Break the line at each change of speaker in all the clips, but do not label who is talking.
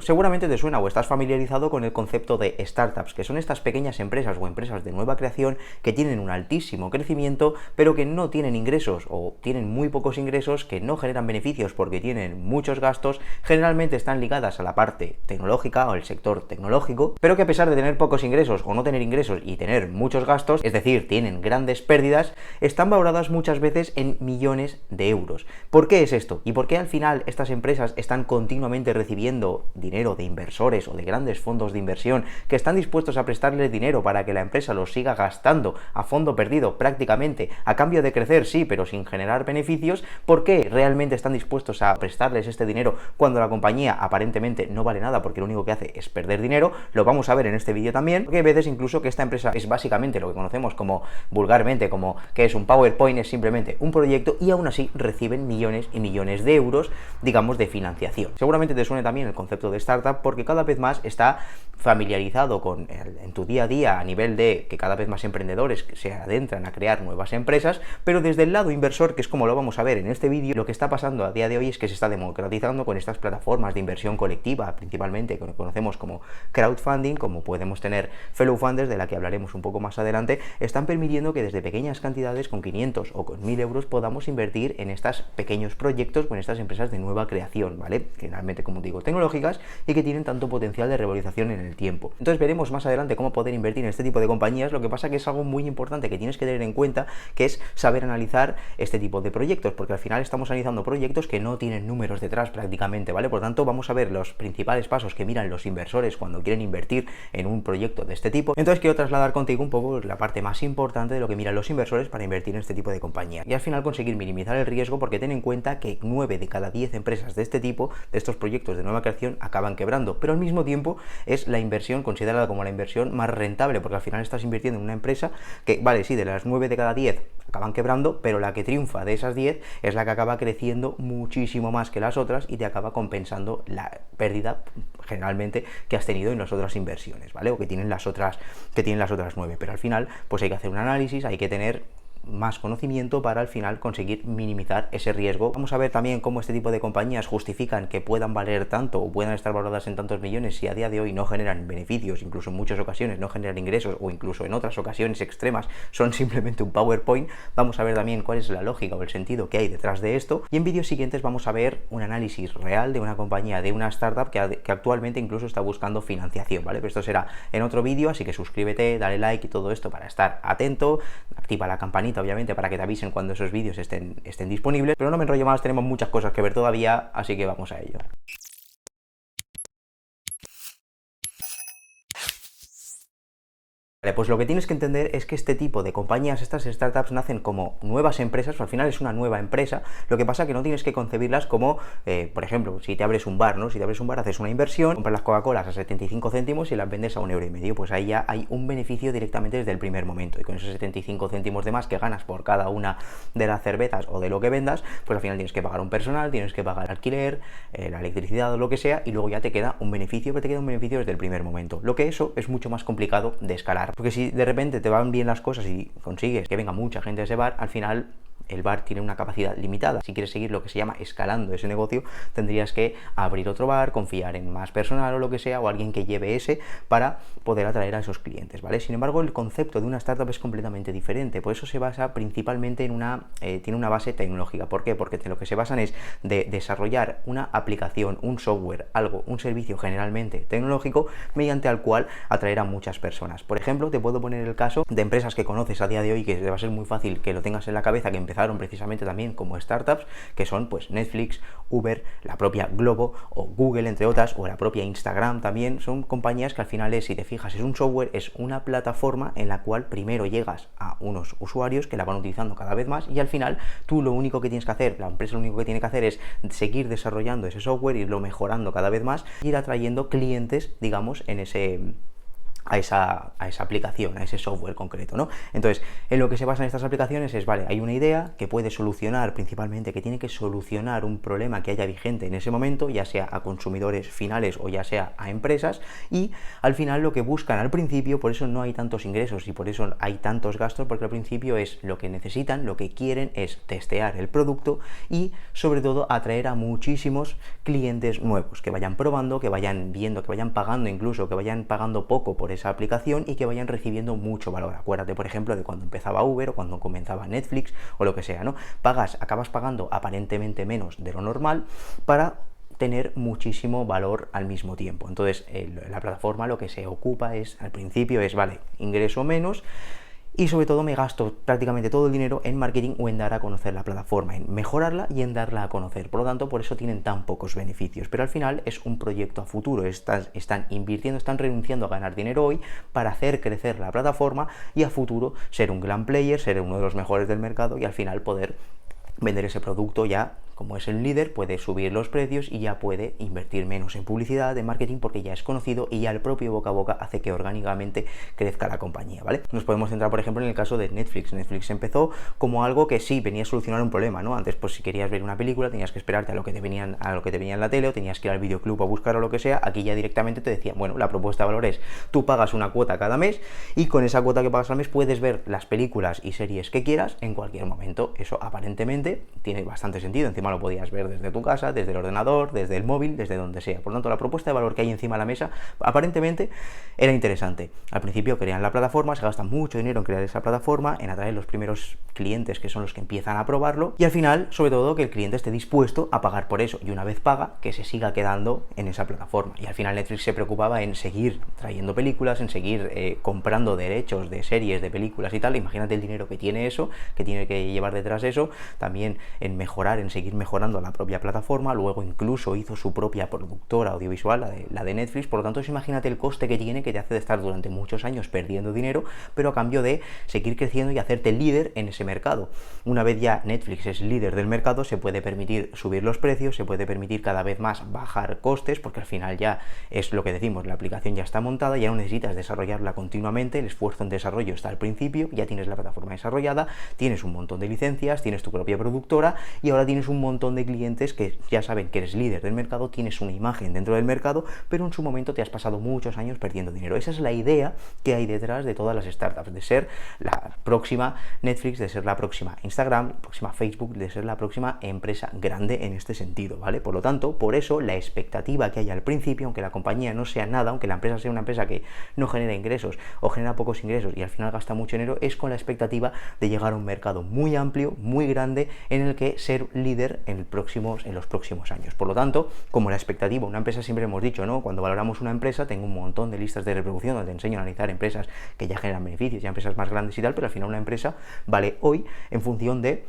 Seguramente te suena o estás familiarizado con el concepto de startups, que son estas pequeñas empresas o empresas de nueva creación que tienen un altísimo crecimiento, pero que no tienen ingresos o tienen muy pocos ingresos, que no generan beneficios porque tienen muchos gastos, generalmente están ligadas a la parte tecnológica o al sector tecnológico, pero que a pesar de tener pocos ingresos o no tener ingresos y tener muchos gastos, es decir, tienen grandes pérdidas, están valoradas muchas veces en millones de euros. ¿Por qué es esto? ¿Y por qué al final estas empresas están continuamente recibiendo dinero de inversores o de grandes fondos de inversión que están dispuestos a prestarles dinero para que la empresa los siga gastando a fondo perdido prácticamente a cambio de crecer, sí, pero sin generar beneficios? ¿Por qué realmente están dispuestos a prestarles este dinero cuando la compañía aparentemente no vale nada porque lo único que hace es perder dinero? Lo vamos a ver en este vídeo también, porque hay veces incluso que esta empresa es básicamente lo que conocemos como vulgarmente como que es un PowerPoint, es simplemente un proyecto, y aún así reciben millones y millones de euros, digamos, de financiación. Seguramente te suene también el concepto de startup porque cada vez más está familiarizado con en tu día a día, a nivel de que cada vez más emprendedores se adentran a crear nuevas empresas, pero desde el lado inversor, que es como lo vamos a ver en este vídeo, lo que está pasando a día de hoy es que se está democratizando con estas plataformas de inversión colectiva, principalmente que conocemos como crowdfunding, como podemos tener Fellow Funders, de la que hablaremos un poco más adelante, están permitiendo que desde pequeñas cantidades, con 500 o con 1000 euros, podamos invertir en estos pequeños proyectos o en estas empresas de nueva creación, ¿vale? Generalmente, como digo, tecnológicas y que tienen tanto potencial de revalorización en el tiempo. Entonces veremos más adelante cómo poder invertir en este tipo de compañías. Lo que pasa que es algo muy importante que tienes que tener en cuenta, que es saber analizar este tipo de proyectos, porque al final estamos analizando proyectos que no tienen números detrás prácticamente, ¿vale? Por tanto, vamos a ver los principales pasos que miran los inversores cuando quieren invertir en un proyecto de este tipo. Entonces quiero trasladar contigo un poco la parte más importante de lo que miran los inversores para invertir en este tipo de compañías y al final conseguir minimizar el riesgo, porque ten en cuenta que 9 de cada 10 empresas de este tipo, de estos proyectos de nueva creación, acaban quebrando, pero al mismo tiempo es la inversión considerada como la inversión más rentable, porque al final estás invirtiendo en una empresa que, vale, sí, de las 9 de cada 10 acaban quebrando, pero la que triunfa de esas 10 es la que acaba creciendo muchísimo más que las otras y te acaba compensando la pérdida generalmente que has tenido en las otras inversiones, ¿vale? O que tienen las otras 9, pero al final pues hay que hacer un análisis, hay que tener más conocimiento para al final conseguir minimizar ese riesgo. Vamos a ver también cómo este tipo de compañías justifican que puedan valer tanto o puedan estar valoradas en tantos millones si a día de hoy no generan beneficios, incluso en muchas ocasiones no generan ingresos, o incluso en otras ocasiones extremas son simplemente un PowerPoint. Vamos a ver también cuál es la lógica o el sentido que hay detrás de esto, y en vídeos siguientes vamos a ver un análisis real de una compañía, de una startup que actualmente incluso está buscando financiación, ¿vale? Pero esto será en otro vídeo, así que suscríbete, dale like y todo esto para estar atento, activa la campanita obviamente para que te avisen cuando esos vídeos estén disponibles, pero no me enrollo más, tenemos muchas cosas que ver todavía, así que vamos a ello. Vale, pues lo que tienes que entender es que este tipo de compañías, estas startups, nacen como nuevas empresas, al final es una nueva empresa. Lo que pasa es que no tienes que concebirlas como, por ejemplo, si te abres un bar, ¿no? Si te abres un bar, haces una inversión, compras las Coca-Colas a 75 céntimos y las vendes a 1,5 €, pues ahí ya hay un beneficio directamente desde el primer momento, y con esos 75 céntimos de más que ganas por cada una de las cervezas o de lo que vendas, pues al final tienes que pagar un personal, tienes que pagar el alquiler, la electricidad o lo que sea, y luego ya te queda un beneficio, pero te queda un beneficio desde el primer momento. Lo que eso es mucho más complicado de escalar, porque si de repente te van bien las cosas y consigues que venga mucha gente a ese bar, al final el bar tiene una capacidad limitada. Si quieres seguir lo que se llama escalando ese negocio, tendrías que abrir otro bar, confiar en más personal o lo que sea, o alguien que lleve ese para poder atraer a esos clientes, ¿vale? Sin embargo, el concepto de una startup es completamente diferente, por eso se basa principalmente en tiene una base tecnológica. ¿Por qué? Porque lo que se basan es de desarrollar una aplicación, un software, un servicio generalmente tecnológico, mediante el cual atraer a muchas personas. Por ejemplo, te puedo poner el caso de empresas que conoces a día de hoy, que te va a ser muy fácil que lo tengas en la cabeza, que empezaron precisamente también como startups, que son pues Netflix, Uber, la propia Globo o Google, entre otras, o la propia Instagram también. Son compañías que al final si te fijas, es un software, es una plataforma en la cual primero llegas a unos usuarios que la van utilizando cada vez más, y al final tú lo único que tienes que hacer, la empresa lo único que tiene que hacer es seguir desarrollando ese software, irlo mejorando cada vez más, ir atrayendo clientes, digamos, en ese a esa aplicación, a ese software concreto, ¿no? Entonces, en lo que se basan estas aplicaciones es, vale, hay una idea que puede solucionar principalmente, que tiene que solucionar un problema que haya vigente en ese momento, ya sea a consumidores finales o ya sea a empresas, y al final lo que buscan al principio, por eso no hay tantos ingresos y por eso hay tantos gastos, porque al principio es lo que necesitan, lo que quieren es testear el producto y sobre todo atraer a muchísimos clientes nuevos, que vayan probando, que vayan viendo, que vayan pagando incluso, que vayan pagando poco por esa aplicación y que vayan recibiendo mucho valor. Acuérdate, por ejemplo, de cuando empezaba Uber o cuando comenzaba Netflix o lo que sea, ¿no? Acabas pagando aparentemente menos de lo normal para tener muchísimo valor al mismo tiempo. Entonces, la plataforma lo que se ocupa es, al principio es, vale, ingreso menos, y sobre todo me gasto prácticamente todo el dinero en marketing o en dar a conocer la plataforma, en mejorarla y en darla a conocer. Por lo tanto, por eso tienen tan pocos beneficios. Pero al final es un proyecto a futuro. Están invirtiendo, están renunciando a ganar dinero hoy para hacer crecer la plataforma y a futuro ser un gran player, ser uno de los mejores del mercado y al final poder vender ese producto ya. Como es el líder, puede subir los precios y ya puede invertir menos en publicidad, en marketing, porque ya es conocido y ya el propio boca a boca hace que orgánicamente crezca la compañía, ¿vale? Nos podemos centrar, por ejemplo, en el caso de Netflix. Netflix empezó como algo que sí venía a solucionar un problema, ¿no? Antes, pues si querías ver una película, tenías que esperarte a lo que te venía en la tele o tenías que ir al videoclub a buscar o lo que sea. Aquí ya directamente te decían, bueno, la propuesta de valor es, tú pagas una cuota cada mes y con esa cuota que pagas al mes puedes ver las películas y series que quieras en cualquier momento. Eso aparentemente tiene bastante sentido. Encima lo podías ver desde tu casa, desde el ordenador, desde el móvil, desde donde sea. Por lo tanto, la propuesta de valor que hay encima de la mesa aparentemente era interesante. Al principio crean la plataforma, se gasta mucho dinero en crear esa plataforma, en atraer los primeros clientes que son los que empiezan a probarlo y al final, sobre todo, que el cliente esté dispuesto a pagar por eso y una vez paga, que se siga quedando en esa plataforma. Y al final Netflix se preocupaba en seguir trayendo películas, en seguir comprando derechos de series, de películas y tal. Imagínate el dinero que tiene eso, que tiene que llevar detrás eso, también en mejorar, en seguir mejorando la propia plataforma. Luego incluso hizo su propia productora audiovisual, la de Netflix. Por lo tanto, imagínate el coste que tiene, que te hace de estar durante muchos años perdiendo dinero, pero a cambio de seguir creciendo y hacerte líder en ese mercado. Una vez ya Netflix es líder del mercado, se puede permitir subir los precios, se puede permitir cada vez más bajar costes, porque al final ya es lo que decimos, la aplicación ya está montada, ya no necesitas desarrollarla continuamente, el esfuerzo en desarrollo está al principio, ya tienes la plataforma desarrollada, tienes un montón de licencias, tienes tu propia productora y ahora tienes un montón de clientes que ya saben que eres líder del mercado, tienes una imagen dentro del mercado, pero en su momento te has pasado muchos años perdiendo dinero. Esa es la idea que hay detrás de todas las startups, de ser la próxima Netflix, de ser la próxima Instagram, la próxima Facebook, de ser la próxima empresa grande en este sentido, ¿vale? Por lo tanto, por eso la expectativa que hay al principio, aunque la compañía no sea nada, aunque la empresa sea una empresa que no genera ingresos o genera pocos ingresos y al final gasta mucho dinero, es con la expectativa de llegar a un mercado muy amplio, muy grande, en el que ser líder en los próximos años. Por lo tanto, como la expectativa, una empresa, siempre hemos dicho, ¿no? Cuando valoramos una empresa, tengo un montón de listas de reproducción donde te enseño a analizar empresas que ya generan beneficios, ya empresas más grandes y tal, pero al final una empresa vale hoy en función de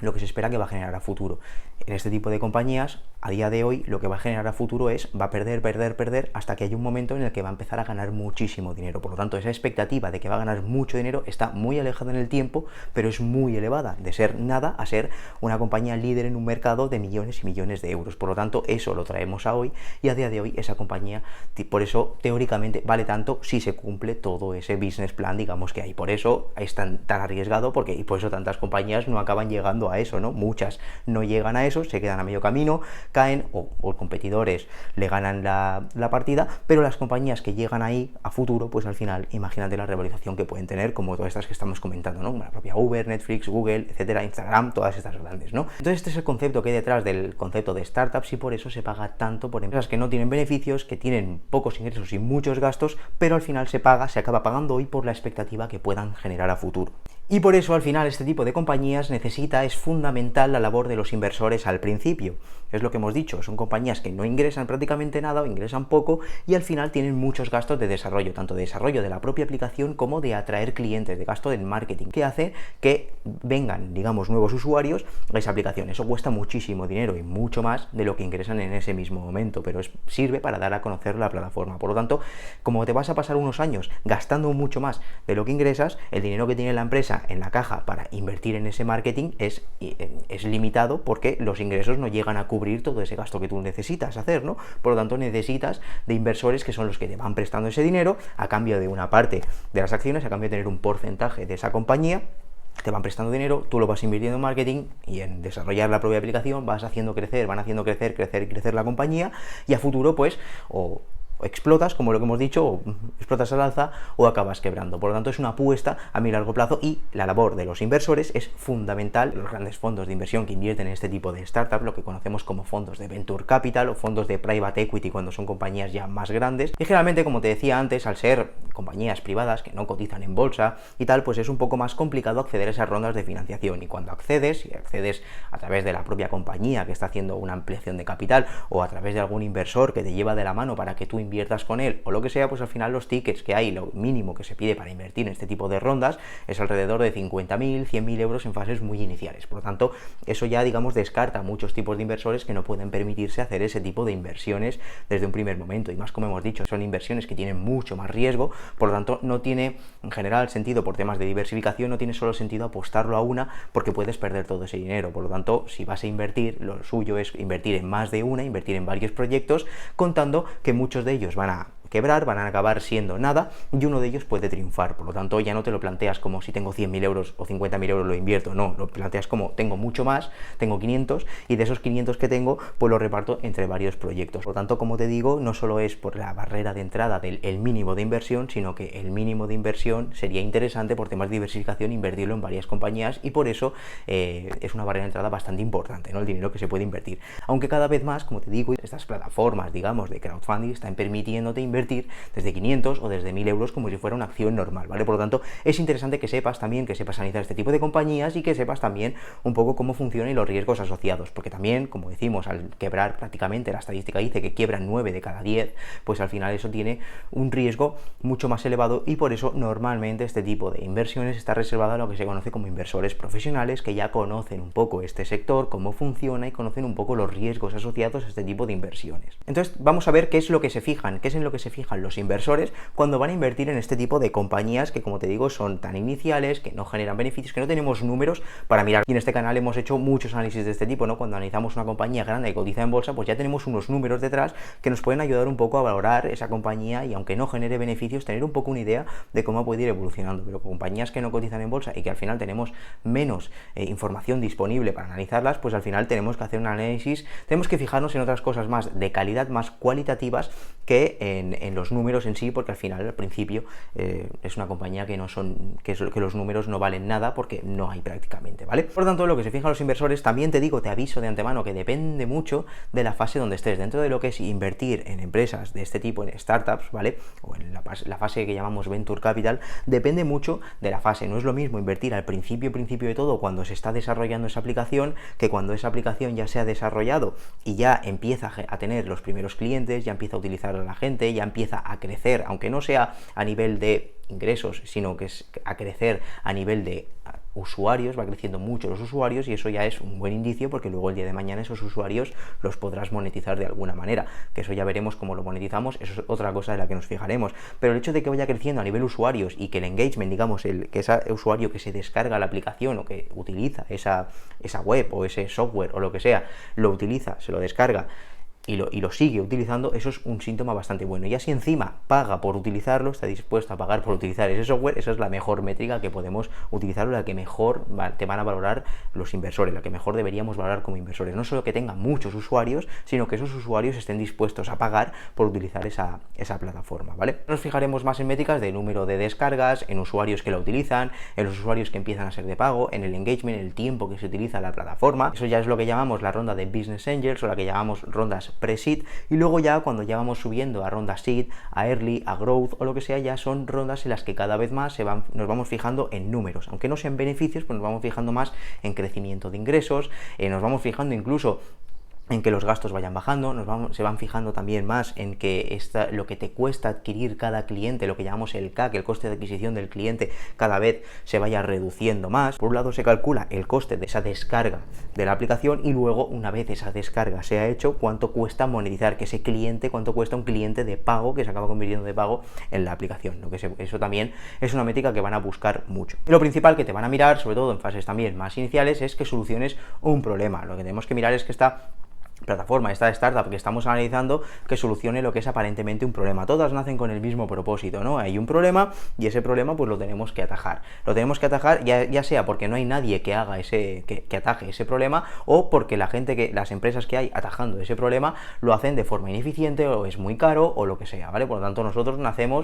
lo que se espera que va a generar a futuro. En este tipo de compañías, a día de hoy, lo que va a generar a futuro va a perder, hasta que haya un momento en el que va a empezar a ganar muchísimo dinero. Por lo tanto, esa expectativa de que va a ganar mucho dinero está muy alejada en el tiempo, pero es muy elevada, de ser nada a ser una compañía líder en un mercado de millones y millones de euros. Por lo tanto, eso lo traemos a hoy y a día de hoy esa compañía, por eso, teóricamente, vale tanto si se cumple todo ese business plan, digamos, que hay. Por eso es tan arriesgado, y por eso tantas compañías no acaban llegando a eso, ¿no? Muchas no llegan a eso, se quedan a medio camino, caen o competidores le ganan la partida, pero las compañías que llegan ahí a futuro, pues al final, imagínate la revalorización que pueden tener, como todas estas que estamos comentando, ¿no? Como la propia Uber, Netflix, Google, etcétera, Instagram, todas estas grandes, ¿no? Entonces este es el concepto que hay detrás del concepto de startups y por eso se paga tanto por empresas que no tienen beneficios, que tienen pocos ingresos y muchos gastos, pero al final se acaba pagando hoy por la expectativa que puedan generar a futuro. Y por eso al final este tipo de compañías es fundamental la labor de los inversores al principio. Es lo que hemos dicho, son compañías que no ingresan prácticamente nada o ingresan poco y al final tienen muchos gastos de desarrollo, tanto de desarrollo de la propia aplicación como de atraer clientes, de gasto en marketing, que hace que vengan, digamos, nuevos usuarios a esa aplicación. Eso cuesta muchísimo dinero y mucho más de lo que ingresan en ese mismo momento, pero sirve para dar a conocer la plataforma. Por lo tanto, como te vas a pasar unos años gastando mucho más de lo que ingresas, el dinero que tiene la empresa en la caja para invertir en ese marketing es limitado porque los ingresos no llegan a cubrir cubrir todo ese gasto que tú necesitas hacer, ¿no? Por lo tanto, necesitas de inversores que son los que te van prestando ese dinero a cambio de una parte de las acciones, a cambio de tener un porcentaje de esa compañía. Te van prestando dinero, tú lo vas invirtiendo en marketing y en desarrollar la propia aplicación, vas haciendo crecer, van haciendo crecer la compañía, y a futuro pues o explotas, como lo que hemos dicho, o explotas al alza o acabas quebrando. Por lo tanto, es una apuesta a muy largo plazo, y la labor de los inversores es fundamental. Los grandes fondos de inversión que invierten en este tipo de startups, lo que conocemos como fondos de venture capital o fondos de private equity cuando son compañías ya más grandes, y generalmente, como te decía antes, al ser compañías privadas que no cotizan en bolsa y tal, pues es un poco más complicado acceder a esas rondas de financiación. Y cuando accedes a través de la propia compañía que está haciendo una ampliación de capital, o a través de algún inversor que te lleva de la mano para que tú inviertas con él o lo que sea, pues al final los tickets que hay, lo mínimo que se pide para invertir en este tipo de rondas es alrededor de 50.000, 100.000 euros en fases muy iniciales. Por lo tanto, eso ya, digamos, descarta a muchos tipos de inversores que no pueden permitirse hacer ese tipo de inversiones desde un primer momento. Y más, como hemos dicho, son inversiones que tienen mucho más riesgo. Por lo tanto, no tiene en general sentido, por temas de diversificación, no tiene solo sentido apostarlo a una, porque puedes perder todo ese dinero. Por lo tanto, si vas a invertir, lo suyo es invertir en más de una, invertir en varios proyectos, contando que muchos de ellos van a quebrar, van a acabar siendo nada, y uno de ellos puede triunfar. Por lo tanto, ya no te lo planteas como si tengo 100.000 euros o 50.000 euros lo invierto, no, lo planteas como tengo mucho más, tengo 500, y de esos 500 que tengo, pues lo reparto entre varios proyectos. Por lo tanto, como te digo, no solo es por la barrera de entrada del mínimo de inversión, sino que el mínimo de inversión sería interesante por temas de diversificación invertirlo en varias compañías, y por eso es una barrera de entrada bastante importante, ¿no? El dinero que se puede invertir. Aunque cada vez más, como te digo, estas plataformas, digamos, de crowdfunding están permitiéndote invertir desde 500 o desde 1.000 euros como si fuera una acción normal, ¿vale? Por lo tanto, es interesante que sepas analizar este tipo de compañías, y que sepas también un poco cómo funcionan y los riesgos asociados, porque también, como decimos, al quebrar, prácticamente la estadística dice que quiebran 9 de cada 10, pues al final eso tiene un riesgo mucho más elevado, y por eso normalmente este tipo de inversiones está reservado a lo que se conoce como inversores profesionales, que ya conocen un poco este sector, cómo funciona, y conocen un poco los riesgos asociados a este tipo de inversiones. Entonces, vamos a ver qué es lo que se fijan, qué es en lo que se fijan los inversores cuando van a invertir en este tipo de compañías que, como te digo, son tan iniciales, que no generan beneficios, que no tenemos números para mirar. Y en este canal hemos hecho muchos análisis de este tipo, ¿no? Cuando analizamos una compañía grande que cotiza en bolsa, pues ya tenemos unos números detrás que nos pueden ayudar un poco a valorar esa compañía, y aunque no genere beneficios, tener un poco una idea de cómo puede ir evolucionando. Pero compañías que no cotizan en bolsa y que al final tenemos menos información disponible para analizarlas, pues al final tenemos que hacer un análisis, tenemos que fijarnos en otras cosas más de calidad, más cualitativas, que en los números en sí, porque al final, al principio, es una compañía que que los números no valen nada, porque no hay prácticamente, ¿vale? Por lo tanto, lo que se fijan los inversores, también te digo, te aviso de antemano, que depende mucho de la fase donde estés. Dentro de lo que es invertir en empresas de este tipo, en startups, ¿vale? O en la fase que llamamos venture capital, depende mucho de la fase. No es lo mismo invertir al principio de todo, cuando se está desarrollando esa aplicación, que cuando esa aplicación ya se ha desarrollado y ya empieza a tener los primeros clientes, ya empieza a utilizar a la gente, ya empieza a crecer, aunque no sea a nivel de ingresos, sino que es a crecer a nivel de usuarios, va creciendo mucho los usuarios, y eso ya es un buen indicio, porque luego el día de mañana esos usuarios los podrás monetizar de alguna manera, que eso ya veremos cómo lo monetizamos, eso es otra cosa de la que nos fijaremos. Pero el hecho de que vaya creciendo a nivel usuarios, y que el engagement, digamos, que ese usuario que se descarga la aplicación o que utiliza esa web o ese software o lo que sea, lo utiliza, se lo descarga y lo sigue utilizando, eso es un síntoma bastante bueno. Y así encima paga por utilizarlo, está dispuesto a pagar por utilizar ese software, esa es la mejor métrica que podemos utilizar, la que mejor te van a valorar los inversores, la que mejor deberíamos valorar como inversores. No solo que tenga muchos usuarios, sino que esos usuarios estén dispuestos a pagar por utilizar esa plataforma, ¿vale? Nos fijaremos más en métricas de número de descargas, en usuarios que la utilizan, en los usuarios que empiezan a ser de pago, en el engagement, en el tiempo que se utiliza la plataforma. Eso ya es lo que llamamos la ronda de Business Angels, o la que llamamos rondas pre-seed, y luego ya cuando ya vamos subiendo a ronda seed, a early, a growth o lo que sea, ya son rondas en las que cada vez más nos vamos fijando en números, aunque no sean beneficios, pues nos vamos fijando más en crecimiento de ingresos, nos vamos fijando incluso en que los gastos vayan bajando, se van fijando también más en que lo que te cuesta adquirir cada cliente, lo que llamamos el CAC, el coste de adquisición del cliente, cada vez se vaya reduciendo más. Por un lado se calcula el coste de esa descarga de la aplicación, y luego, una vez esa descarga se ha hecho, cuánto cuesta monetizar, que ese cliente, cuánto cuesta un cliente de pago que se acaba convirtiendo de pago en la aplicación. Eso también es una métrica que van a buscar mucho. Y lo principal que te van a mirar, sobre todo en fases también más iniciales, es que soluciones un problema. Lo que tenemos que mirar es que esta plataforma, esta startup que estamos analizando, que solucione lo que es aparentemente un problema. Todas nacen con el mismo propósito, ¿no? Hay un problema y ese problema pues lo tenemos que atajar. Lo tenemos que atajar ya sea porque no hay nadie que haga que ataje ese problema, o porque las empresas que hay atajando ese problema lo hacen de forma ineficiente, o es muy caro, o lo que sea, ¿vale? Por lo tanto, nosotros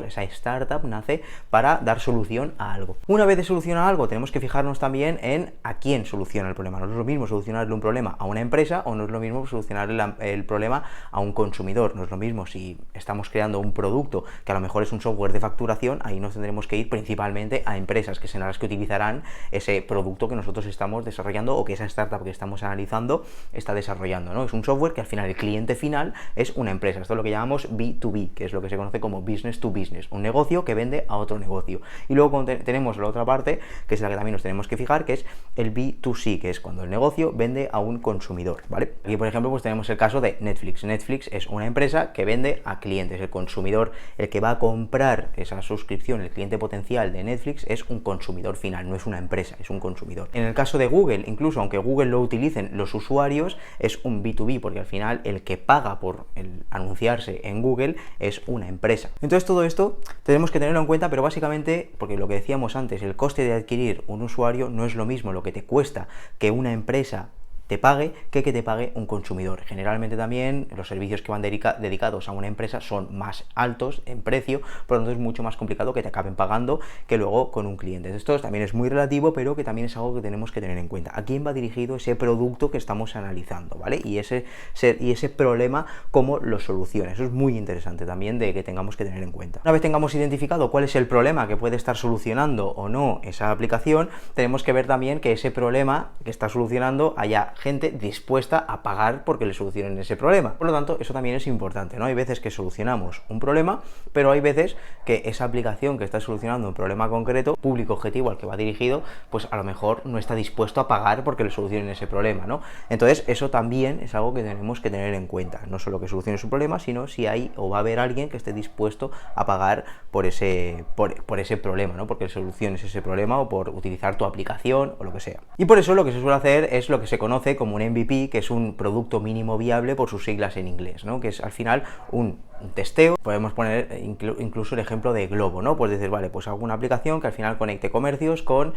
esa startup nace para dar solución a algo. Una vez de solucionar algo, tenemos que fijarnos también en a quién soluciona el problema. No es lo mismo solucionarle un problema a una empresa, o no es lo mismo solucionar el problema a un consumidor. No es lo mismo si estamos creando un producto que a lo mejor es un software de facturación, ahí nos tendremos que ir principalmente a empresas que serán las que utilizarán ese producto que nosotros estamos desarrollando, o que esa startup que estamos analizando está desarrollando, ¿no? Es un software que al final el cliente final es una empresa. Esto es lo que llamamos B2B, que es lo que se conoce como business to business, un negocio que vende a otro negocio. Y luego tenemos la otra parte, que es la que también nos tenemos que fijar, que es el B2C, que es cuando el negocio vende a un consumidor, ¿vale? Aquí, por ejemplo, pues tenemos el caso de Netflix. Netflix es una empresa que vende a clientes. El consumidor, el que va a comprar esa suscripción, el cliente potencial de Netflix, es un consumidor final, no es una empresa, es un consumidor. En el caso de Google, incluso aunque Google lo utilicen los usuarios, es un B2B, porque al final el que paga por anunciarse en Google es una empresa. Entonces todo esto tenemos que tenerlo en cuenta, pero básicamente, porque lo que decíamos antes, el coste de adquirir un usuario no es lo mismo lo que te cuesta que una empresa te pague que te pague un consumidor. Generalmente también los servicios que van dedicados a una empresa son más altos en precio, por lo tanto es mucho más complicado que te acaben pagando que luego con un cliente. Esto también es muy relativo, pero que también es algo que tenemos que tener en cuenta. ¿A quién va dirigido ese producto que estamos analizando, ¿vale? Y ese problema, cómo lo soluciona. Eso es muy interesante también de que tengamos que tener en cuenta. Una vez tengamos identificado cuál es el problema que puede estar solucionando o no esa aplicación, tenemos que ver también que ese problema que está solucionando haya gente dispuesta a pagar porque le solucionen ese problema. Por lo tanto, eso también es importante, ¿no? Hay veces que solucionamos un problema, pero hay veces que esa aplicación que está solucionando un problema concreto, público objetivo al que va dirigido, pues a lo mejor no está dispuesto a pagar porque le solucionen ese problema, ¿no? Entonces, eso también es algo que tenemos que tener en cuenta. No solo que solucione su problema, sino si hay o va a haber alguien que esté dispuesto a pagar por ese problema, ¿no? Porque le soluciones ese problema, o por utilizar tu aplicación o lo que sea. Y por eso lo que se suele hacer es lo que se conoce como un MVP, que es un producto mínimo viable por sus siglas en inglés, ¿no? Que es al final un testeo. Podemos poner incluso el ejemplo de Globo, ¿no? Pues decir, vale, pues hago una aplicación que al final conecte comercios con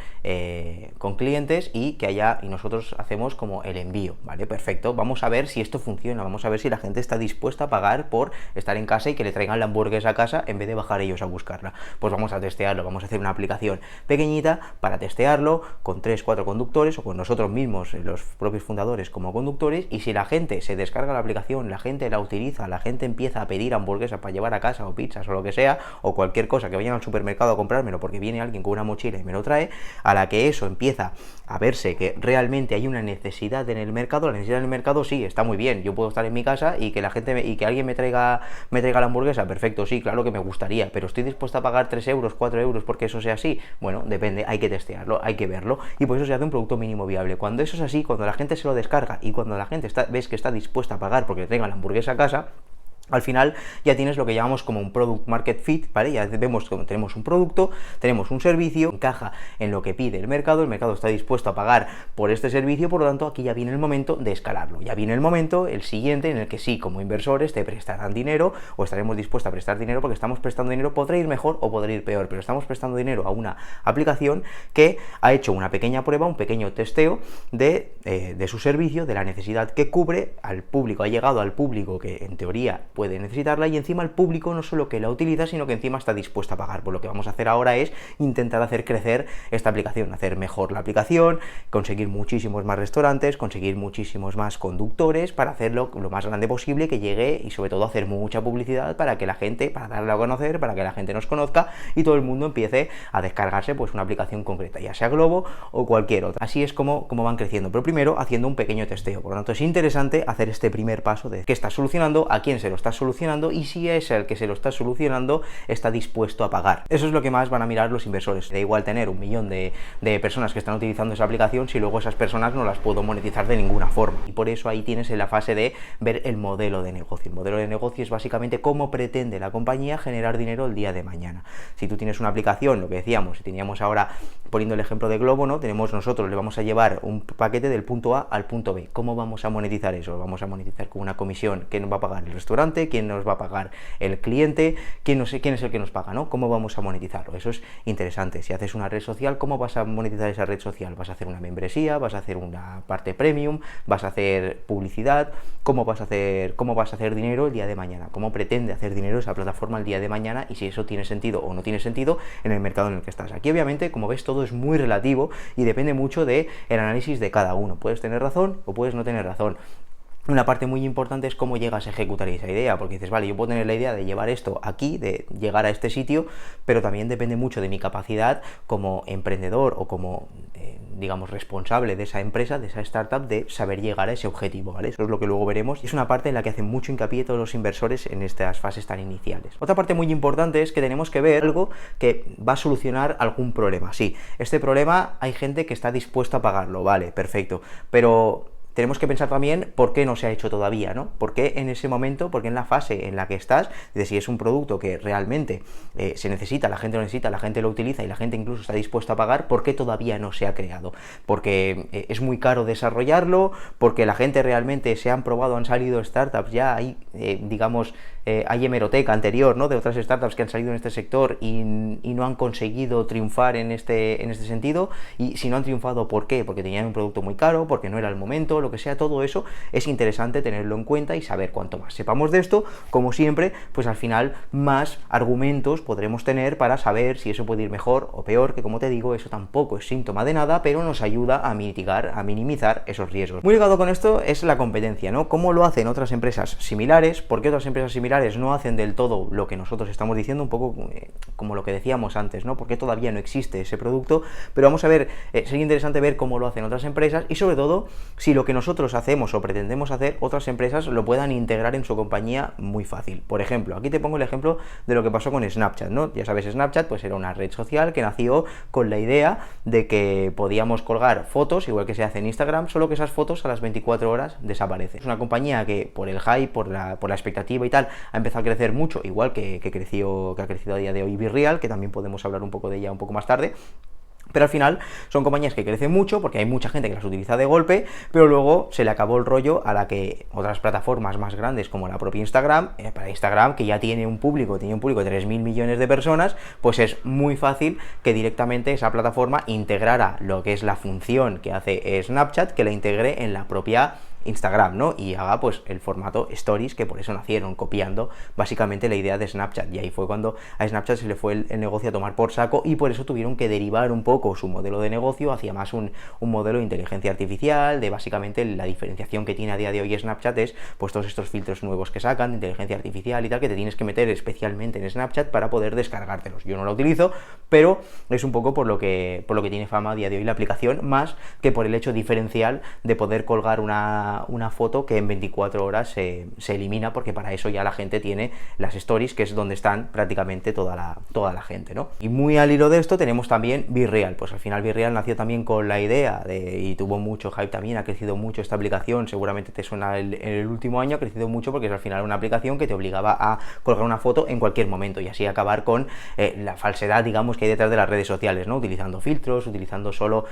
clientes y nosotros hacemos como el envío, ¿vale? Perfecto, vamos a ver si esto funciona, vamos a ver si la gente está dispuesta a pagar por estar en casa y que le traigan la hamburguesa a casa en vez de bajar ellos a buscarla. Pues vamos a testearlo, vamos a hacer una aplicación pequeñita para testearlo con 3-4 conductores, o con nosotros mismos, los propios fundadores como conductores, y si la gente se descarga la aplicación, la gente la utiliza, la gente empieza a pedir hamburguesas para llevar a casa, o pizzas, o lo que sea, o cualquier cosa, que vayan al supermercado a comprármelo porque viene alguien con una mochila y me lo trae, a la que eso empieza a verse que realmente hay una necesidad en el mercado. La necesidad en el mercado sí, está muy bien, yo puedo estar en mi casa y que la gente y que alguien me traiga la hamburguesa, perfecto, sí, claro que me gustaría, pero estoy dispuesto a pagar 3 euros, 4 euros porque eso sea así. Bueno, depende, hay que testearlo, hay que verlo, y por eso se hace un producto mínimo viable. Cuando eso es así, cuando la gente se lo descarga y cuando la gente ves que está dispuesta a pagar porque le traigan la hamburguesa a casa, al final ya tienes lo que llamamos como un product market fit, ¿vale? Ya vemos que tenemos un producto, tenemos un servicio, encaja en lo que pide el mercado está dispuesto a pagar por este servicio, por lo tanto aquí ya viene el momento de escalarlo, ya viene el momento, el siguiente, en el que sí, como inversores te prestarán dinero, o estaremos dispuestos a prestar dinero, porque estamos prestando dinero, podrá ir mejor o podrá ir peor, pero estamos prestando dinero a una aplicación que ha hecho una pequeña prueba, un pequeño testeo de su servicio, de la necesidad que cubre al público, ha llegado al público que en teoría puede necesitarla, y encima el público no solo que la utiliza, sino que encima está dispuesto a pagar. Pues lo que vamos a hacer ahora es intentar hacer crecer esta aplicación, hacer mejor la aplicación, conseguir muchísimos más restaurantes, conseguir muchísimos más conductores, para hacerlo lo más grande posible, que llegue, y sobre todo hacer mucha publicidad para que la gente, para darla a conocer, para que la gente nos conozca y todo el mundo empiece a descargarse pues una aplicación concreta, ya sea Globo o cualquier otra. Así es como van creciendo, pero primero haciendo un pequeño testeo. Por lo tanto, es interesante hacer este primer paso de qué está solucionando, a quién se lo está estás solucionando y si es el que se lo está solucionando está dispuesto a pagar. Eso es lo que más van a mirar los inversores. Da igual tener 1 millón de personas que están utilizando esa aplicación si luego esas personas no las puedo monetizar de ninguna forma. Y por eso ahí tienes en la fase de ver el modelo de negocio. El modelo de negocio es básicamente cómo pretende la compañía generar dinero el día de mañana. Si tú tienes una aplicación, lo que decíamos, si teníamos ahora, poniendo el ejemplo de Globo, ¿no? Tenemos nosotros, le vamos a llevar un paquete del punto A al punto B. ¿Cómo vamos a monetizar eso? Lo vamos a monetizar con una comisión. ¿Quién nos va a pagar? ¿El restaurante? ¿Quién nos va a pagar? ¿El cliente? ¿Quién es el que nos paga? ¿No? ¿Cómo vamos a monetizarlo? Eso es interesante. Si haces una red social, ¿cómo vas a monetizar esa red social? ¿Vas a hacer una membresía? ¿Vas a hacer una parte premium? ¿Vas a hacer publicidad? ¿Cómo vas a hacer dinero el día de mañana? ¿Cómo pretende hacer dinero esa plataforma el día de mañana? Y si eso tiene sentido o no tiene sentido en el mercado en el que estás. Aquí obviamente, como ves, todo es muy relativo y depende mucho del análisis de cada uno. Puedes tener razón o puedes no tener razón. Una parte muy importante es cómo llegas a ejecutar esa idea, porque dices, vale, yo puedo tener la idea de llevar esto aquí, de llegar a este sitio, pero también depende mucho de mi capacidad como emprendedor o como, digamos, responsable de esa empresa, de esa startup, de saber llegar a ese objetivo, ¿vale? Eso es lo que luego veremos y es una parte en la que hacen mucho hincapié todos los inversores en estas fases tan iniciales. Otra parte muy importante es que tenemos que ver algo que va a solucionar algún problema. Sí, este problema hay gente que está dispuesta a pagarlo, vale, perfecto, pero tenemos que pensar también por qué no se ha hecho todavía, ¿no? ¿Por qué en ese momento, por qué en la fase en la que estás, de si es un producto que realmente se necesita, la gente lo necesita, la gente lo utiliza y la gente incluso está dispuesta a pagar, ¿por qué todavía no se ha creado? Porque es muy caro desarrollarlo, porque la gente realmente se han probado, han salido startups, ya hay, digamos, hay hemeroteca anterior, ¿no? De otras startups que han salido en este sector y no han conseguido triunfar en este sentido, y si no han triunfado, ¿por qué? Porque tenían un producto muy caro, porque no era el momento, lo que sea, todo eso es interesante tenerlo en cuenta y saber cuanto más sepamos de esto, como siempre, pues al final más argumentos podremos tener para saber si eso puede ir mejor o peor, que como te digo, eso tampoco es síntoma de nada, pero nos ayuda a mitigar, a minimizar esos riesgos. Muy ligado con esto es la competencia, ¿no? ¿Cómo lo hacen otras empresas similares? ¿Por qué otras empresas similares no hacen del todo lo que nosotros estamos diciendo? Un poco como lo que decíamos antes, ¿no? Porque todavía no existe ese producto, pero vamos a ver, sería interesante ver cómo lo hacen otras empresas y sobre todo si lo que nosotros hacemos o pretendemos hacer, otras empresas lo puedan integrar en su compañía muy fácil. Por ejemplo, aquí te pongo el ejemplo de lo que pasó con Snapchat, ¿no? Ya sabes, Snapchat pues era una red social que nació con la idea de que podíamos colgar fotos, igual que se hace en Instagram, solo que esas fotos a las 24 horas desaparecen. Es una compañía que por el hype, por la expectativa y tal, ha empezado a crecer mucho, igual que ha crecido a día de hoy Virreal, que también podemos hablar un poco de ella un poco más tarde. Pero al final son compañías que crecen mucho porque hay mucha gente que las utiliza de golpe, pero luego se le acabó el rollo a la que otras plataformas más grandes como la propia Instagram, para Instagram, que ya tenía un público de 3.000 millones de personas, pues es muy fácil que directamente esa plataforma integrara lo que es la función que hace Snapchat, que la integre en la propia Instagram, ¿no? Y haga pues el formato Stories, que por eso nacieron, copiando básicamente la idea de Snapchat, y ahí fue cuando a Snapchat se le fue el negocio a tomar por saco y por eso tuvieron que derivar un poco su modelo de negocio hacia más un modelo de inteligencia artificial, de básicamente la diferenciación que tiene a día de hoy Snapchat es pues todos estos filtros nuevos que sacan de inteligencia artificial y tal, que te tienes que meter especialmente en Snapchat para poder descargártelos. Yo no lo utilizo, pero es un poco por lo que tiene fama a día de hoy la aplicación, más que por el hecho diferencial de poder colgar una foto que en 24 horas se elimina, porque para eso ya la gente tiene las stories, que es donde están prácticamente toda la gente, ¿no? Y muy al hilo de esto tenemos también Virreal. Pues al final Virreal nació también con la idea y tuvo mucho hype también, ha crecido mucho esta aplicación, seguramente te suena en el último año, ha crecido mucho porque es al final una aplicación que te obligaba a colgar una foto en cualquier momento y así acabar con la falsedad, digamos, que hay detrás de las redes sociales, ¿no? Utilizando filtros, utilizando solo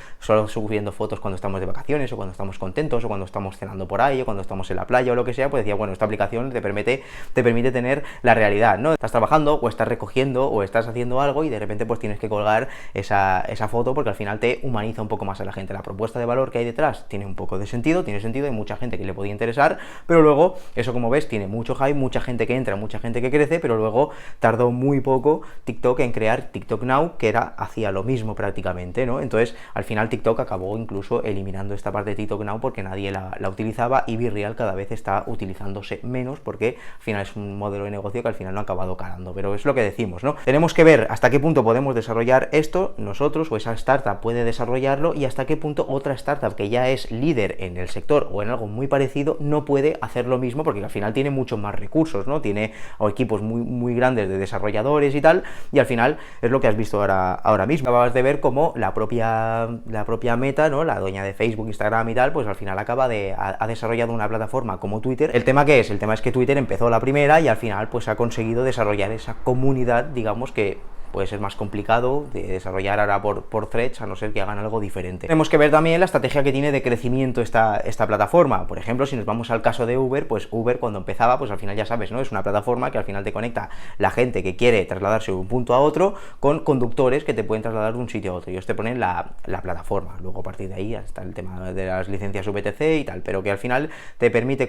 subiendo fotos cuando estamos de vacaciones o cuando estamos contentos o cuando estamos cenando por ahí o cuando estamos en la playa o lo que sea, pues decía, bueno, esta aplicación te permite tener la realidad, ¿no? Estás trabajando o estás recogiendo o estás haciendo algo y de repente pues tienes que colgar esa foto porque al final te humaniza un poco más a la gente. La propuesta de valor que hay detrás tiene un poco de sentido, hay mucha gente que le podía interesar, pero luego eso, como ves, tiene mucho hype, mucha gente que entra, mucha gente que crece, pero luego tardó muy poco TikTok en crear TikTok Now, que hacía lo mismo prácticamente, ¿no? Entonces al final TikTok acabó incluso eliminando esta parte de TikTok Now porque nadie la utilizaba, y BeReal cada vez está utilizándose menos, porque al final es un modelo de negocio que al final no ha acabado calando. Pero es lo que decimos, ¿no? Tenemos que ver hasta qué punto podemos desarrollar esto nosotros, o esa startup puede desarrollarlo, y hasta qué punto otra startup que ya es líder en el sector o en algo muy parecido no puede hacer lo mismo, porque al final tiene muchos más recursos, ¿no? Tiene equipos muy grandes de desarrolladores y tal, y al final es lo que has visto ahora mismo. Acabas de ver cómo la propia Meta, ¿no? La dueña de Facebook, Instagram y tal, pues al final ha desarrollado una plataforma como Twitter. ¿El tema qué es? El tema es que Twitter empezó la primera y al final pues ha conseguido desarrollar esa comunidad, digamos, que puede ser más complicado de desarrollar ahora por Threads, a no ser que hagan algo diferente. Tenemos que ver también la estrategia que tiene de crecimiento esta plataforma. Por ejemplo, si nos vamos al caso de Uber, pues Uber cuando empezaba, pues al final ya sabes, ¿no? Es una plataforma que al final te conecta la gente que quiere trasladarse de un punto a otro con conductores que te pueden trasladar de un sitio a otro. Ellos te ponen la plataforma. Luego a partir de ahí está el tema de las licencias VTC y tal, pero que al final te permite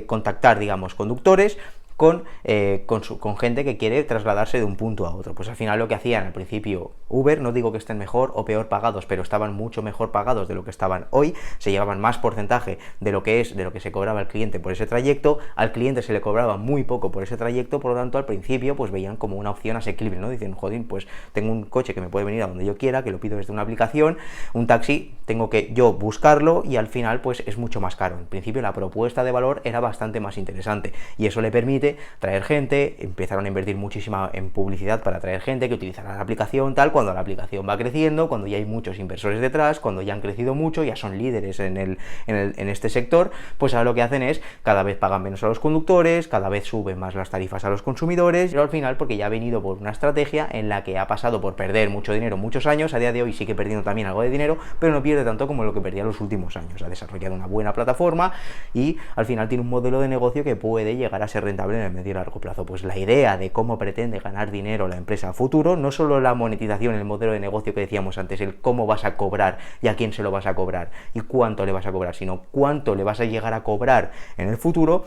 contactar, digamos, conductores con gente que quiere trasladarse de un punto a otro. Pues al final lo que hacían al principio Uber, no digo que estén mejor o peor pagados, pero estaban mucho mejor pagados de lo que estaban hoy, se llevaban más porcentaje de lo que se cobraba al cliente por ese trayecto, al cliente se le cobraba muy poco por ese trayecto, por lo tanto al principio pues veían como una opción asequible, ¿no? Dicen, joder, pues tengo un coche que me puede venir a donde yo quiera, que lo pido desde una aplicación, un taxi tengo que yo buscarlo y al final pues es mucho más caro. En principio la propuesta de valor era bastante más interesante y eso le permite traer gente. Empezaron a invertir muchísima en publicidad para traer gente que utilizara la aplicación tal. Cuando la aplicación va creciendo, cuando ya hay muchos inversores detrás, cuando ya han crecido mucho, ya son líderes en este sector, pues ahora lo que hacen es cada vez pagan menos a los conductores, cada vez suben más las tarifas a los consumidores, pero al final porque ya ha venido por una estrategia en la que ha pasado por perder mucho dinero muchos años, a día de hoy sigue perdiendo también algo de dinero, pero no pierde tanto como lo que perdía en los últimos años. Ha desarrollado una buena plataforma y al final tiene un modelo de negocio que puede llegar a ser rentable en el medio y largo plazo. Pues la idea de cómo pretende ganar dinero la empresa a futuro, no solo la monetización, el modelo de negocio que decíamos antes, el cómo vas a cobrar y a quién se lo vas a cobrar y cuánto le vas a cobrar, sino cuánto le vas a llegar a cobrar en el futuro.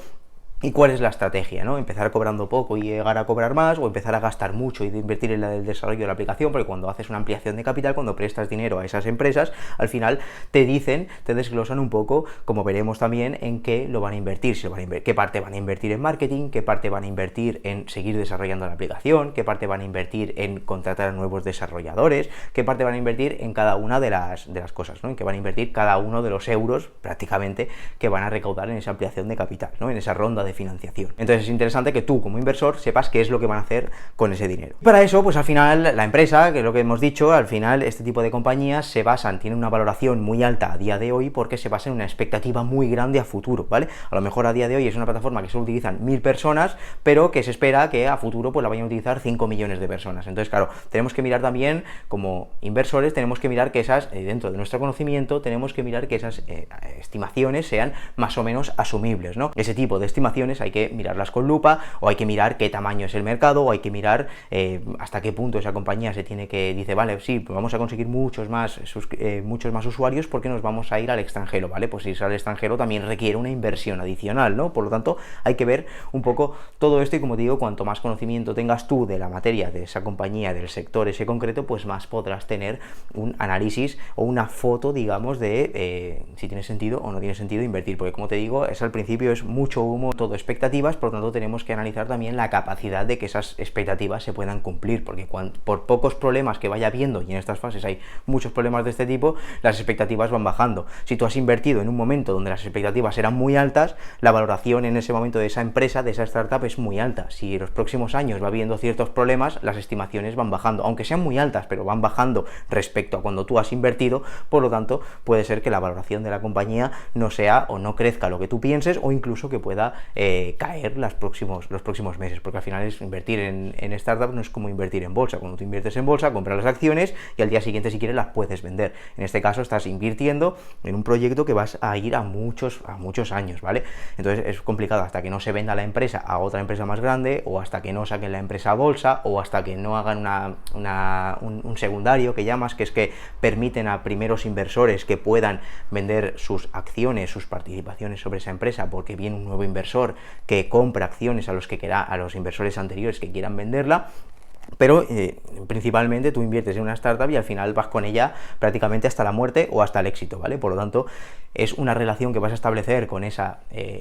¿Y cuál es la estrategia, no? Empezar cobrando poco y llegar a cobrar más, o empezar a gastar mucho y de invertir en el desarrollo de la aplicación, porque cuando haces una ampliación de capital, cuando prestas dinero a esas empresas, al final te desglosan un poco, como veremos también, en qué lo van a invertir, qué parte van a invertir en marketing, qué parte van a invertir en seguir desarrollando la aplicación, qué parte van a invertir en contratar a nuevos desarrolladores, qué parte van a invertir en cada una de las cosas, ¿no? En qué van a invertir cada uno de los euros, prácticamente, que van a recaudar en esa ampliación de capital, ¿no? En esa ronda de financiación. Entonces es interesante que tú como inversor sepas qué es lo que van a hacer con ese dinero. Para eso, pues al final la empresa, que es lo que hemos dicho, al final este tipo de compañías tienen una valoración muy alta a día de hoy porque se basa en una expectativa muy grande a futuro, ¿vale? A lo mejor a día de hoy es una plataforma que solo utilizan 1000 personas, pero que se espera que a futuro pues la vayan a utilizar 5 millones de personas. Entonces, claro, tenemos que mirar también, como inversores, tenemos que mirar que esas, dentro de nuestro conocimiento, tenemos que mirar que esas estimaciones sean más o menos asumibles, ¿no? Ese tipo de estimaciones hay que mirarlas con lupa, o hay que mirar qué tamaño es el mercado, o hay que mirar hasta qué punto esa compañía dice, vale, sí, pues vamos a conseguir muchos más usuarios porque nos vamos a ir al extranjero, ¿vale? Pues irse al extranjero también requiere una inversión adicional, ¿no? Por lo tanto, hay que ver un poco todo esto y, como te digo, cuanto más conocimiento tengas tú de la materia, de esa compañía, del sector ese concreto, pues más podrás tener un análisis o una foto, digamos, de si tiene sentido o no tiene sentido invertir, porque como te digo, al principio es mucho humo, todo expectativas, por lo tanto tenemos que analizar también la capacidad de que esas expectativas se puedan cumplir, porque por pocos problemas que vaya habiendo, y en estas fases hay muchos problemas de este tipo, las expectativas van bajando. Si tú has invertido en un momento donde las expectativas eran muy altas, la valoración en ese momento de esa empresa, de esa startup, es muy alta. Si en los próximos años va habiendo ciertos problemas, las estimaciones van bajando, aunque sean muy altas, pero van bajando respecto a cuando tú has invertido. Por lo tanto, puede ser que la valoración de la compañía no sea o no crezca lo que tú pienses, o incluso que pueda caer los próximos meses, porque al final invertir en startups no es como invertir en bolsa. Cuando tú inviertes en bolsa, compras las acciones y al día siguiente, si quieres, las puedes vender. En este caso estás invirtiendo en un proyecto que vas a ir a muchos años, ¿vale? Entonces es complicado hasta que no se venda la empresa a otra empresa más grande, o hasta que no saquen la empresa a bolsa, o hasta que no hagan un secundario, que llamas, que es que permiten a primeros inversores que puedan vender sus acciones, sus participaciones sobre esa empresa, porque viene un nuevo inversor que compra acciones a los inversores anteriores que quieran venderla. Pero principalmente tú inviertes en una startup y al final vas con ella prácticamente hasta la muerte o hasta el éxito, ¿vale? Por lo tanto, es una relación que vas a establecer con esa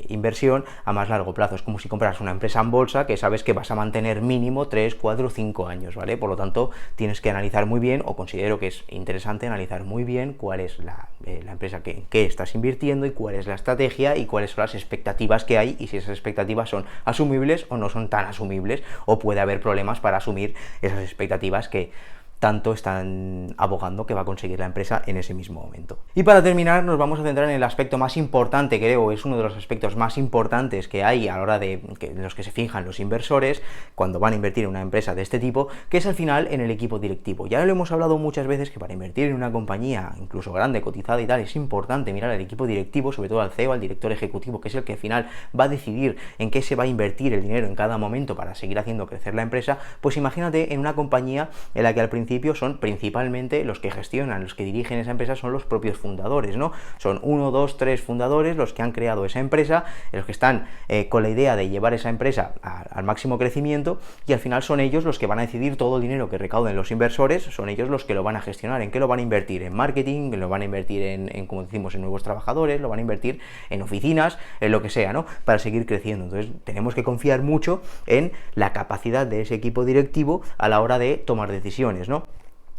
inversión a más largo plazo. Es como si compras una empresa en bolsa que sabes que vas a mantener mínimo 3, 4, 5 años, ¿vale? Por lo tanto, tienes que analizar muy bien, o considero que es interesante analizar muy bien cuál es la empresa en que estás invirtiendo y cuál es la estrategia y cuáles son las expectativas que hay y si esas expectativas son asumibles o no son tan asumibles o puede haber problemas para asumir esas expectativas que tanto están abogando que va a conseguir la empresa en ese mismo momento. Y para terminar nos vamos a centrar en el aspecto más importante, creo, es uno de los aspectos más importantes que hay a la hora de los que se fijan los inversores cuando van a invertir en una empresa de este tipo, que es al final en el equipo directivo. Ya lo hemos hablado muchas veces que para invertir en una compañía, incluso grande, cotizada y tal, es importante mirar al equipo directivo, sobre todo al CEO, al director ejecutivo, que es el que al final va a decidir en qué se va a invertir el dinero en cada momento para seguir haciendo crecer la empresa. Pues imagínate en una compañía en la que al principio son principalmente los que gestionan, los que dirigen esa empresa son los propios fundadores, ¿no? Son 1, 2, 3 fundadores los que han creado esa empresa, los que están con la idea de llevar esa empresa al máximo crecimiento, y al final son ellos los que van a decidir todo el dinero que recauden los inversores, son ellos los que lo van a gestionar. ¿En qué lo van a invertir? En marketing, lo van a invertir como decimos, en nuevos trabajadores, lo van a invertir en oficinas, en lo que sea, ¿no? Para seguir creciendo. Entonces tenemos que confiar mucho en la capacidad de ese equipo directivo a la hora de tomar decisiones, ¿no?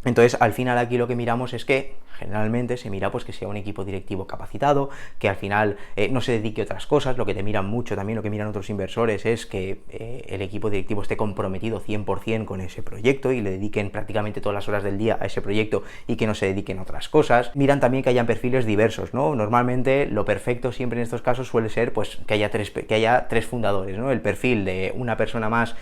Entonces, al final aquí lo que miramos es que generalmente se mira pues que sea un equipo directivo capacitado, que al final no se dedique a otras cosas. Lo que te miran mucho, también lo que miran otros inversores, es que el equipo directivo esté comprometido 100% con ese proyecto y le dediquen prácticamente todas las horas del día a ese proyecto y que no se dediquen a otras cosas. Miran también que hayan perfiles diversos, ¿no? Normalmente lo perfecto siempre en estos casos suele ser pues que haya tres fundadores, ¿no? El perfil de una persona más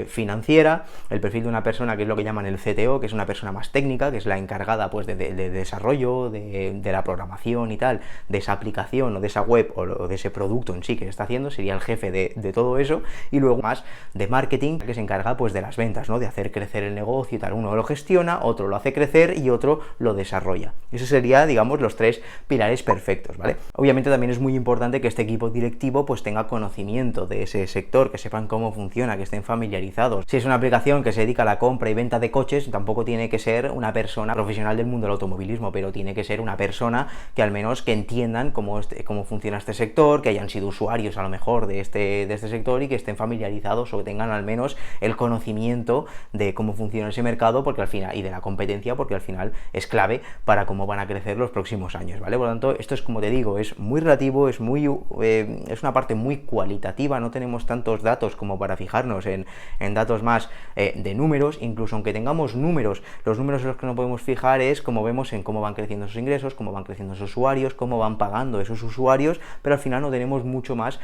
financiera, el perfil de una persona que es lo que llaman el CTO, que es una persona más técnica, que es la encargada pues de desarrollo, de la programación y tal, de esa aplicación o de esa web o de ese producto en sí que se está haciendo, sería el jefe de todo eso. Y luego más de marketing, que se encarga pues de las ventas, ¿no? De hacer crecer el negocio y tal. Uno lo gestiona, otro lo hace crecer y otro lo desarrolla. Eso sería, digamos, los tres pilares perfectos, ¿vale? Obviamente también es muy importante que este equipo directivo pues tenga conocimiento de ese sector, que sepan cómo funciona, que estén familiarizados. Si es una aplicación que se dedica a la compra y venta de coches, tampoco tiene que ser una persona profesional del mundo del automovilismo, pero tiene que ser una persona que al menos que entiendan cómo funciona este sector, que hayan sido usuarios a lo mejor de este sector y que estén familiarizados o que tengan al menos el conocimiento de cómo funciona ese mercado, porque al final, y de la competencia, porque al final es clave para cómo van a crecer los próximos años, ¿vale? Por lo tanto, esto es, como te digo, es muy relativo, es una parte muy cualitativa, no tenemos tantos datos como para fijarnos en datos más de números. Incluso aunque tengamos números, los números en los que no podemos fijar es como vemos en cómo van creciendo esos ingresos, cómo van creciendo esos usuarios, cómo van pagando esos usuarios, pero al final no tenemos mucho más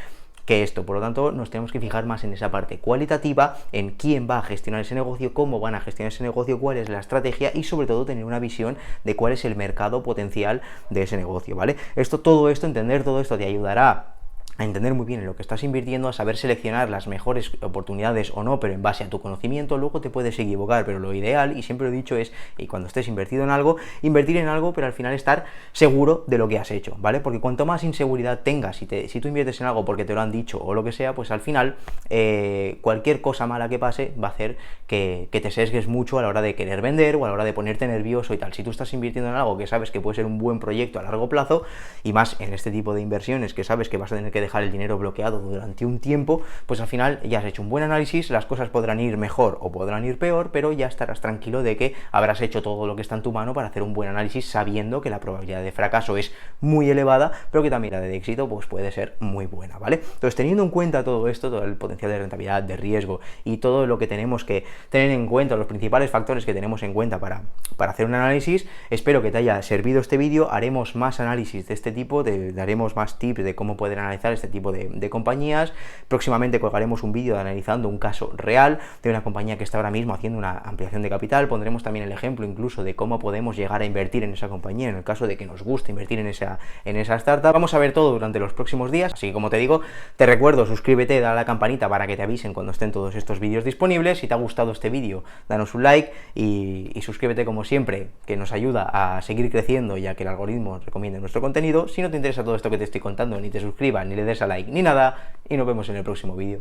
que esto. Por lo tanto, nos tenemos que fijar más en esa parte cualitativa, en quién va a gestionar ese negocio, cómo van a gestionar ese negocio, cuál es la estrategia y sobre todo tener una visión de cuál es el mercado potencial de ese negocio, ¿vale? Entender todo esto te ayudará a entender muy bien en lo que estás invirtiendo, a saber seleccionar las mejores oportunidades o no, pero en base a tu conocimiento. Luego te puedes equivocar, pero lo ideal, y siempre lo he dicho, es, y cuando estés invertido en algo, invertir en algo, pero al final estar seguro de lo que has hecho, ¿vale? Porque cuanto más inseguridad tengas, si tú inviertes en algo porque te lo han dicho o lo que sea, pues al final cualquier cosa mala que pase va a hacer que te sesgues mucho a la hora de querer vender o a la hora de ponerte nervioso y tal. Si tú estás invirtiendo en algo que sabes que puede ser un buen proyecto a largo plazo, y más en este tipo de inversiones que sabes que vas a tener que dejar el dinero bloqueado durante un tiempo, pues al final ya has hecho un buen análisis, las cosas podrán ir mejor o podrán ir peor, pero ya estarás tranquilo de que habrás hecho todo lo que está en tu mano para hacer un buen análisis, sabiendo que la probabilidad de fracaso es muy elevada, pero que también la de éxito pues puede ser muy buena, ¿vale? Entonces, teniendo en cuenta todo esto, todo el potencial de rentabilidad, de riesgo y todo lo que tenemos que tener en cuenta, los principales factores que tenemos en cuenta para hacer un análisis, espero que te haya servido este vídeo. Haremos más análisis de este tipo, daremos más tips de cómo poder analizar este tipo de compañías. Próximamente colgaremos un vídeo analizando un caso real de una compañía que está ahora mismo haciendo una ampliación de capital. Pondremos también el ejemplo incluso de cómo podemos llegar a invertir en esa compañía en el caso de que nos guste invertir en esa startup. Vamos a ver todo durante los próximos días, así que, como te digo, te recuerdo, suscríbete, dale a la campanita para que te avisen cuando estén todos estos vídeos disponibles. Si te ha gustado este vídeo, danos un like y suscríbete, como siempre, que nos ayuda a seguir creciendo y a que el algoritmo recomiende nuestro contenido. Si no te interesa todo esto que te estoy contando, ni te suscribas, ni le des a like, ni nada, y nos vemos en el próximo vídeo.